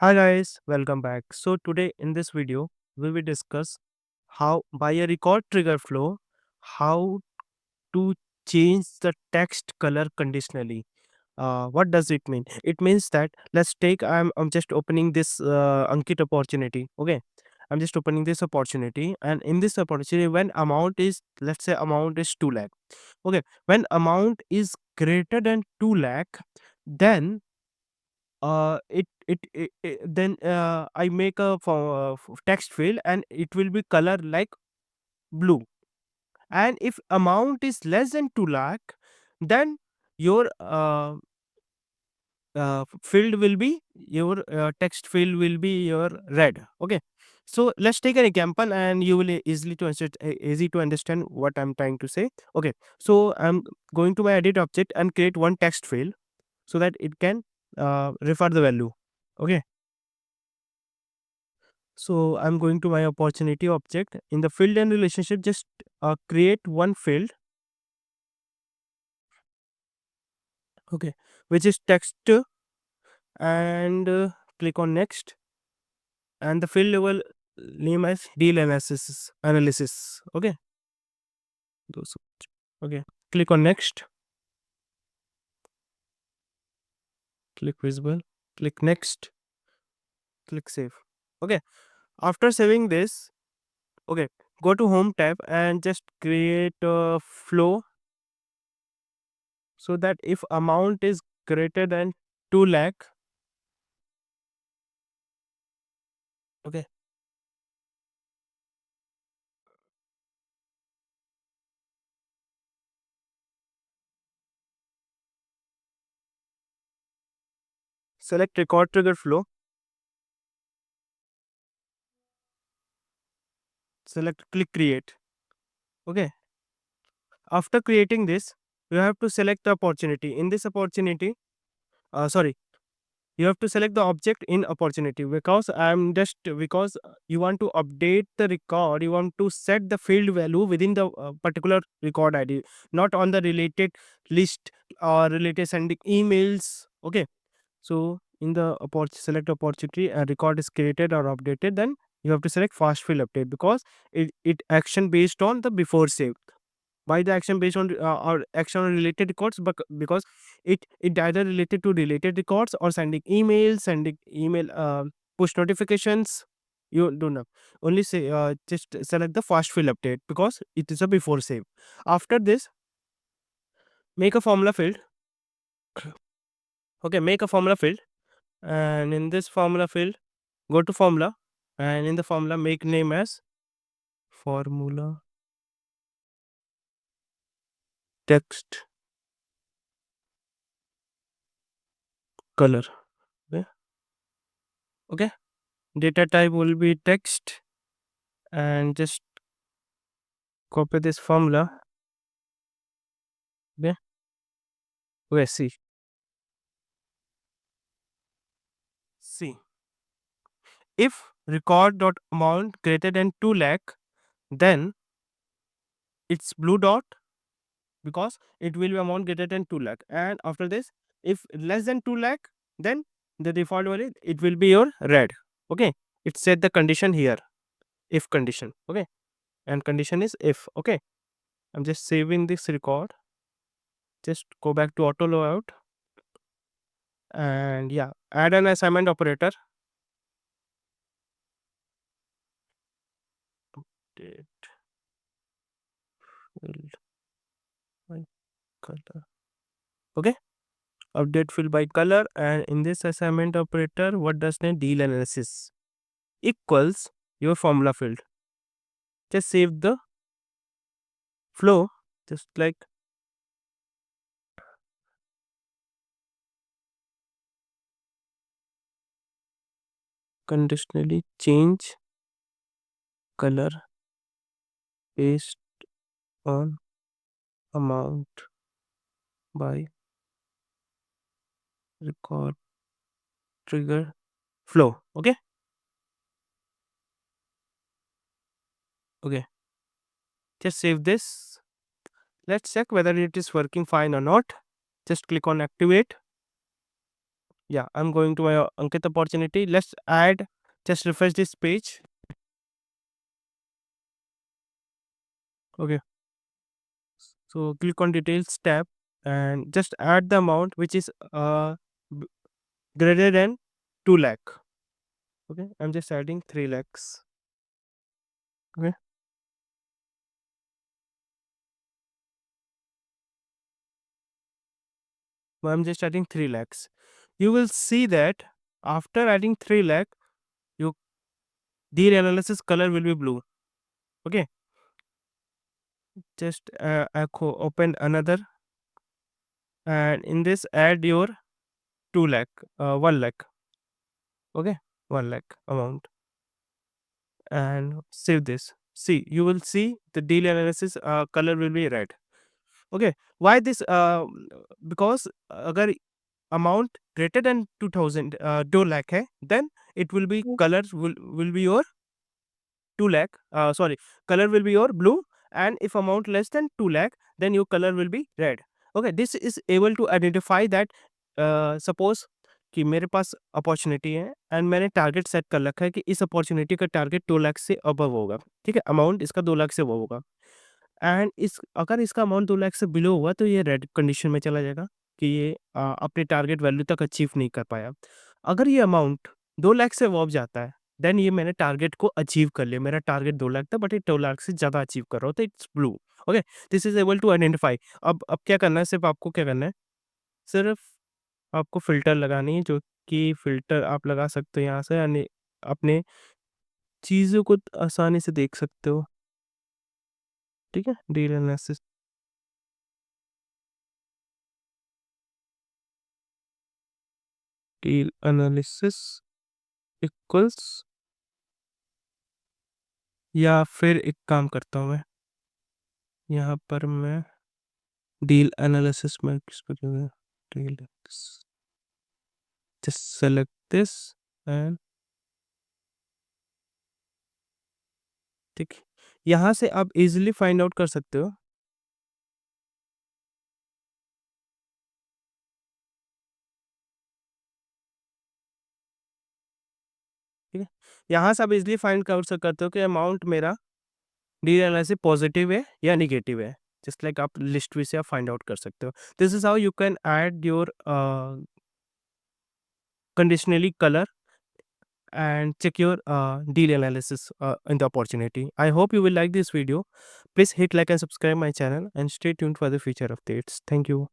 Hi guys, welcome back. So today in this video we will discuss how by a record trigger flow how to change the text color conditionally. What does it mean? It means that let's take I'm just opening this Ankit opportunity. Okay, I'm just opening this opportunity, and in this opportunity when amount is, let's say amount is 2 lakh. Okay, when amount is greater than 2 lakh, then then I make a text field and it will be color like blue. And if amount is less than 2 lakh, then your field will be your text field will be your red. Okay, so let's take an example and you will easy to understand what I'm trying to say. Okay, so I'm going to my edit object and create one text field so that it can refer the value. Okay, so I'm going to my opportunity object. In the field and relationship, just create one field, okay, which is text, and click on next, and the field level name as deal analysis. Okay, those. Okay, click on next, click visible, click next, click save. Okay, after saving this, okay, go to home tab and just create a flow so that if amount is greater than 2 lakh. Okay, select record trigger flow, select click create. Okay, after creating this, you have to select the opportunity. In this opportunity, sorry, you have to select the object in opportunity, because I'm just because you want to update the record, you want to set the field value within the particular record id, not on the related list or related sending emails. Okay, so in the select opportunity, a record is created or updated, then you have to select fast field update, because it action based on the before save. By the action based on or action on related records, but because it either related to related records or sending email push notifications. You do not only say just select the fast fill update because it is a before save. After this, make a formula field. Okay, make a formula field, and in this formula field, go to formula, and in the formula make name as formula text color. Okay, okay, data type will be text, and just copy this formula. Yeah, okay, see, if record dot amount greater than 2 lakh, then it's blue dot, because it will be amount greater than 2 lakh. And after this, if less than 2 lakh, then the default value it will be your red. Okay, it set the condition here, if condition. Okay, and condition is if. Okay, I'm just saving this record, just go back to auto logout, and yeah, add an assignment operator. Update field by color. Okay, update field by color, and in this assignment operator, what does the deal analysis equals your formula field. Just save the flow, just like conditionally change color based on amount by record trigger flow. Okay, okay, just save this. Let's check whether it is working fine or not. Just click on activate. Yeah, I'm going to my Ankit opportunity. Let's add, just refresh this page. Okay, so click on details tab and just add the amount which is b- greater than 2 lakh. Okay, I'm just adding 3 lakhs. Okay, so I'm just adding 3 lakhs. You will see that after adding 3 lakh, your deal analysis color will be blue. Okay, just open another, and in this add your 2 lakh, 1 lakh. Okay, 1 lakh amount, and save this. See, you will see the deal analysis color will be red. Okay, why this? Because अगर amount greater than 2000 2 lakh है, then it will be color will be your 2 lakh, sorry, color will be your blue, and if amount less than 2 lakh, then your color will be red. Okay, this is able to identify that suppose कि मेरे पास opportunity है and मैंने target set कर रखा है कि इस opportunity का टारगेट 2 लाख से अबव होगा, ठीक है, अमाउंट इसका 2 लाख से अबव होगा, एंड इस अगर इसका अमाउंट 2 लाख से बिलो हुआ तो ये रेड कंडीशन में चला जाएगा कि ये अपने टारगेट वैल्यू तक अचीव नहीं कर पाया। अगर ये अमाउंट 2 लाख से अबव जाता है, देन ये मैंने टारगेट को अचीव कर लिया। मेरा टारगेट 2 लाख था बट ये 2 लाख से ज़्यादा अचीव कर रहा हूँ, तो it's blue. Okay, this is able to identify. अब क्या करना है, सिर्फ़ आपको क्या करना है, सिर्फ़ आपको फ़िल्टर लगानी है, जो कि फ़िल्टर आप लगा सकते हो यहाँ से, यानी अपने चीज़ों को आसानी से देख सकते हो। ठीक है? Deal analysis, deal analysis equals, या फिर एक काम करता हूँ मैं, यहाँ पर मैं डील एनालिसिस में किस पर क्यों deal just select this and ठीक है, यहाँ से आप इजीली फाइंड आउट कर सकते हो। ठीक है, यहाँ से आप इजीली फाइंड कर सकते हो कि अमाउंट मेरा डील एनालिसिस पॉजिटिव है या निगेटिव है। जस्ट लाइक आप लिस्ट में से आप फाइंड आउट कर सकते हो। This is how you can add your conditionally color and check your deal analysis in the opportunity. I hope you will like this video. Please hit like and subscribe my channel and stay tuned for the future updates. Thank you.